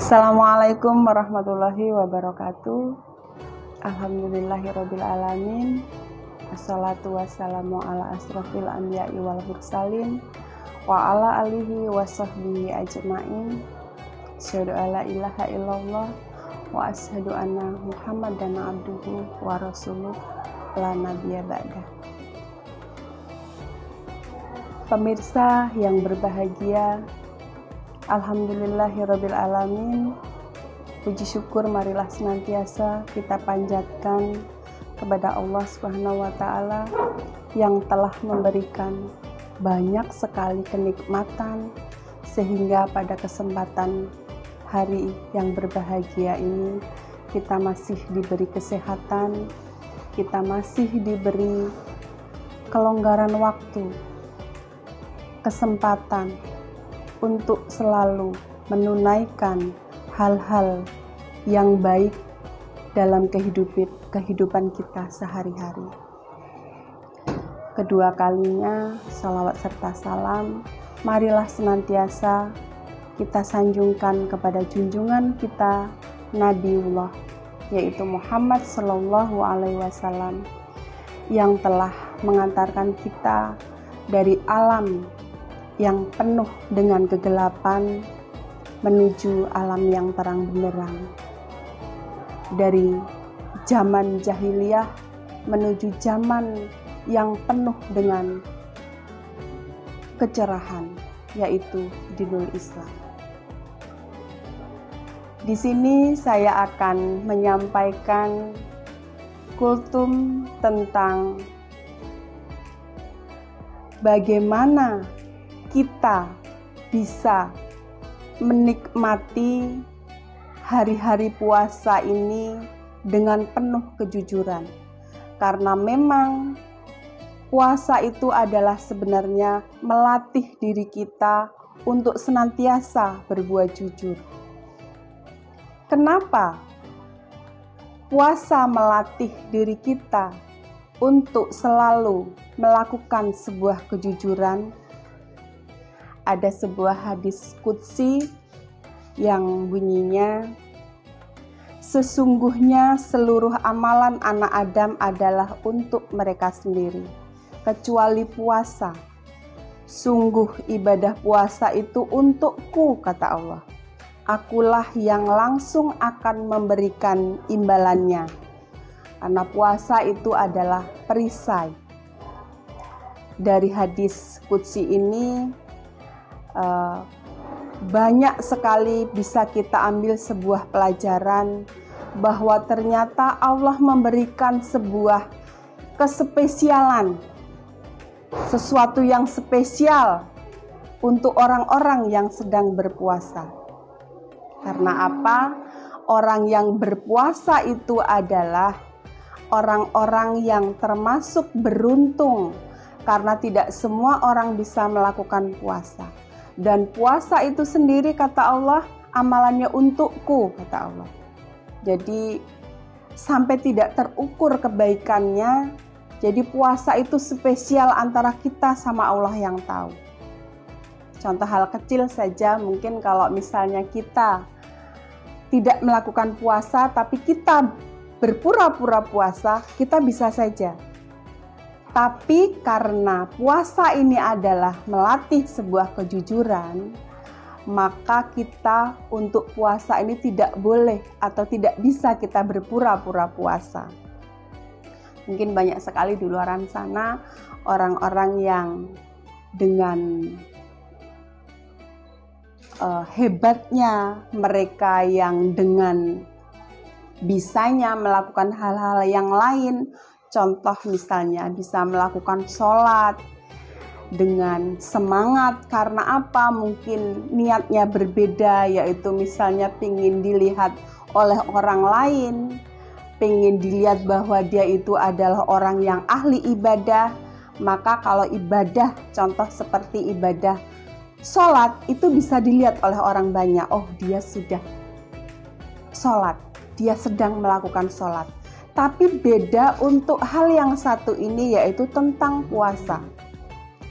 Assalamualaikum warahmatullahi wabarakatuh. Alhamdulillahirabbil alamin. Assalatu wassalamu ala asrofil anbiya'i wal mursalin wa ala alihi wa sahbihi ajma'in. Asyhadu alla ilaha illallah wa asyhadu anna Muhammadan abduhu wa rasuluh la nabiyya ba'dah. Pemirsa yang berbahagia, alhamdulillahirabbil alamin. Puji syukur marilah senantiasa kita panjatkan kepada Allah Subhanahu wa taala yang telah memberikan banyak sekali kenikmatan sehingga pada kesempatan hari yang berbahagia ini kita masih diberi kesehatan, kita masih diberi kelonggaran waktu, kesempatan untuk selalu menunaikan hal-hal yang baik dalam kehidupan kita sehari-hari. Kedua kalinya, salawat serta salam, marilah senantiasa kita sanjungkan kepada junjungan kita, Nabiullah, yaitu Muhammad Sallallahu Alaihi Wasallam, yang telah mengantarkan kita dari alam yang penuh dengan kegelapan menuju alam yang terang benderang, dari zaman jahiliyah menuju zaman yang penuh dengan kecerahan, yaitu dinul Islam. Di sini saya akan menyampaikan kultum tentang bagaimana kita bisa menikmati hari-hari puasa ini dengan penuh kejujuran. Karena memang puasa itu adalah sebenarnya melatih diri kita untuk senantiasa berbuat jujur. Kenapa puasa melatih diri kita untuk selalu melakukan sebuah kejujuran? Ada sebuah hadis qudsi yang bunyinya, sesungguhnya seluruh amalan anak Adam adalah untuk mereka sendiri, kecuali puasa. Sungguh ibadah puasa itu untukku, kata Allah. Akulah yang langsung akan memberikan imbalannya. Karena puasa itu adalah perisai. Dari hadis qudsi ini, banyak sekali bisa kita ambil sebuah pelajaran bahwa ternyata Allah memberikan sebuah kespesialan, sesuatu yang spesial untuk orang-orang yang sedang berpuasa. Karena apa? Orang yang berpuasa itu adalah orang-orang yang termasuk beruntung, karena tidak semua orang bisa melakukan puasa. Dan puasa itu sendiri, kata Allah, amalannya untukku, kata Allah. Jadi sampai tidak terukur kebaikannya. Jadi puasa itu spesial antara kita sama Allah yang tahu. Contoh hal kecil saja, mungkin kalau misalnya kita tidak melakukan puasa tapi kita berpura-pura puasa, kita bisa saja. Tapi karena puasa ini adalah melatih sebuah kejujuran, maka kita untuk puasa ini tidak boleh atau tidak bisa kita berpura-pura puasa. Mungkin banyak sekali di luar sana orang-orang yang dengan hebatnya mereka yang dengan bisanya melakukan hal-hal yang lain. Contoh misalnya bisa melakukan sholat dengan semangat karena apa? Mungkin niatnya berbeda, yaitu misalnya ingin dilihat oleh orang lain, ingin dilihat bahwa dia itu adalah orang yang ahli ibadah. Maka kalau ibadah, contoh seperti ibadah sholat, itu bisa dilihat oleh orang banyak. Oh, dia sudah sholat, dia sedang melakukan sholat. Tapi beda untuk hal yang satu ini, yaitu tentang puasa.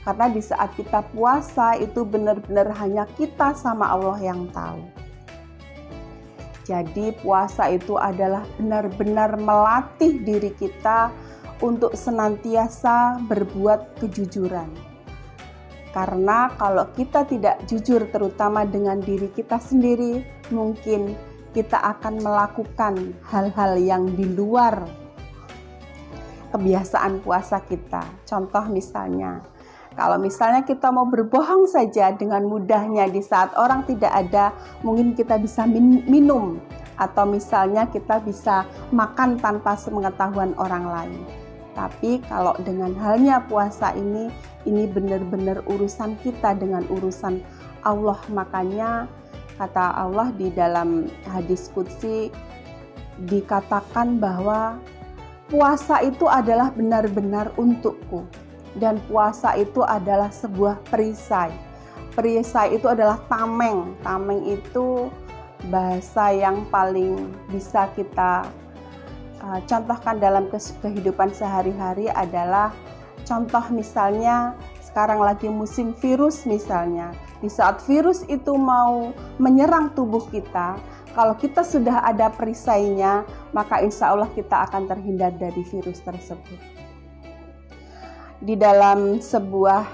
Karena di saat kita puasa itu benar-benar hanya kita sama Allah yang tahu. Jadi puasa itu adalah benar-benar melatih diri kita untuk senantiasa berbuat kejujuran. Karena kalau kita tidak jujur terutama dengan diri kita sendiri, mungkin kita akan melakukan hal-hal yang di luar kebiasaan puasa kita. Contoh misalnya, kalau misalnya kita mau berbohong saja dengan mudahnya di saat orang tidak ada, mungkin kita bisa minum, atau misalnya kita bisa makan tanpa sepengetahuan orang lain. Tapi kalau dengan halnya puasa ini benar-benar urusan kita dengan urusan Allah. Makanya kata Allah di dalam hadis qudsi dikatakan bahwa puasa itu adalah benar-benar untukku. Dan puasa itu adalah sebuah perisai. Perisai itu adalah tameng. Tameng itu bahasa yang paling bisa kita contohkan dalam kehidupan sehari-hari adalah contoh misalnya sekarang lagi musim virus misalnya. Di saat virus itu mau menyerang tubuh kita, kalau kita sudah ada perisainya, maka insya Allah kita akan terhindar dari virus tersebut. Di dalam sebuah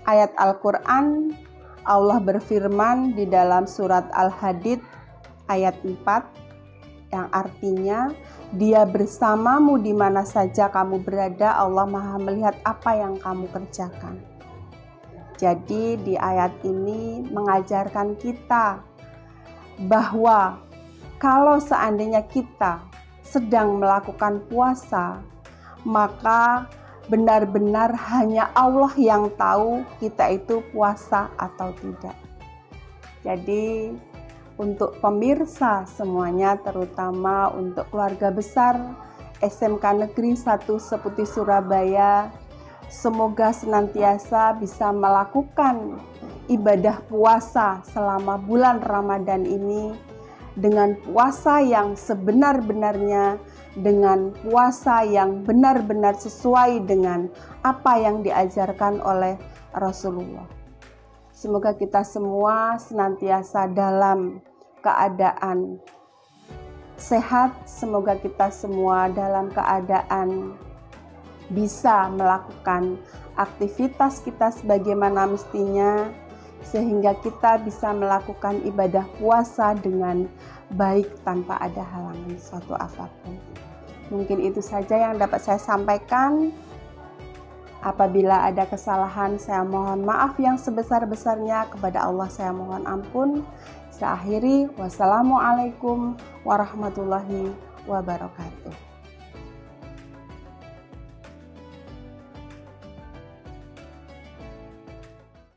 ayat Al-Quran, Allah berfirman di dalam surat Al-Hadid ayat 4, yang artinya, Dia bersamamu di mana saja kamu berada, Allah Maha melihat apa yang kamu kerjakan. Jadi di ayat ini mengajarkan kita bahwa kalau seandainya kita sedang melakukan puasa, maka benar-benar hanya Allah yang tahu kita itu puasa atau tidak. Jadi untuk pemirsa semuanya, terutama untuk keluarga besar SMK Negeri 1 Seputi Surabaya, semoga senantiasa bisa melakukan ibadah puasa selama bulan Ramadan ini dengan puasa yang sebenar-benarnya, dengan puasa yang benar-benar sesuai dengan apa yang diajarkan oleh Rasulullah. Semoga kita semua senantiasa dalam keadaan sehat, semoga kita semua dalam keadaan bisa melakukan aktivitas kita sebagaimana mestinya, sehingga kita bisa melakukan ibadah puasa dengan baik tanpa ada halangan suatu apapun. Mungkin itu saja yang dapat saya sampaikan. Apabila ada kesalahan, saya mohon maaf yang sebesar-besarnya. Kepada Allah saya mohon ampun. Saya akhiri. Wassalamualaikum warahmatullahi wabarakatuh.